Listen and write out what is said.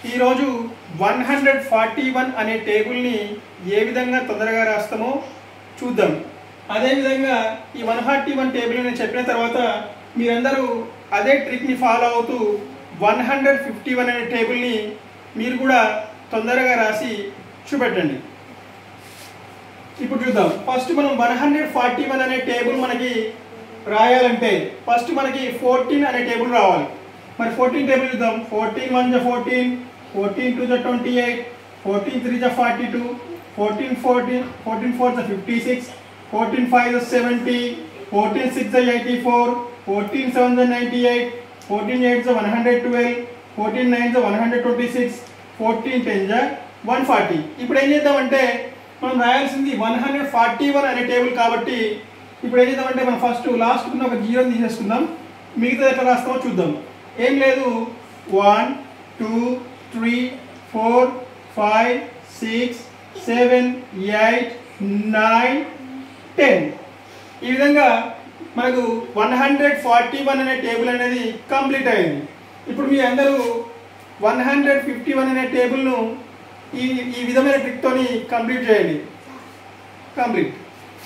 ఈరోజు 141 అనే టేబుల్ని ఏ విధంగా తొందరగా రాస్తామో చూద్దాం. అదేవిధంగా ఈ 141 టేబుల్ నేను చెప్పిన తర్వాత మీరందరూ అదే ట్రిక్ని ఫాలో అవుతూ 151 అనే టేబుల్ని మీరు కూడా తొందరగా రాసి చూపెట్టండి. ఇప్పుడు చూద్దాం. ఫస్ట్ మనం 141 అనే టేబుల్ మనకి రాయాలంటే ఫస్ట్ మనకి 14 అనే టేబుల్ రావాలి. మరి 14 టేబుల్ చూద్దాం. 14 1 = 14, 14 2 = 28, 14 3 = 42, 14 4 = 56, 14 5 = 70, 14 6 = 84, 14 7 = 98, 14 8 = 112, 14 9 = 126, 14 10 = 140. ఇప్పుడు ఏం చేద్దామంటే మనం రాయాల్సింది 141 అనే టేబుల్ కాబట్టి ఇప్పుడు ఏం చేద్దామంటే మనం ఫస్ట్ లాస్ట్ ఉన్న ఒక జీరోని తీసేసుకుందాం. మిగతా ఎట్లా రాస్తామో చూద్దాం. ఏం లేదు 1 2 3 4 5 6 7 8 9 10 ఈ విధంగా మనకు 141 అనే టేబుల్ అనేది కంప్లీట్ అయింది. ఇప్పుడు మీ అందరూ 151 అనే టేబుల్ను ఈ విధమైన ట్రిక్తోని కంప్లీట్ చేయండి. కంప్లీట్.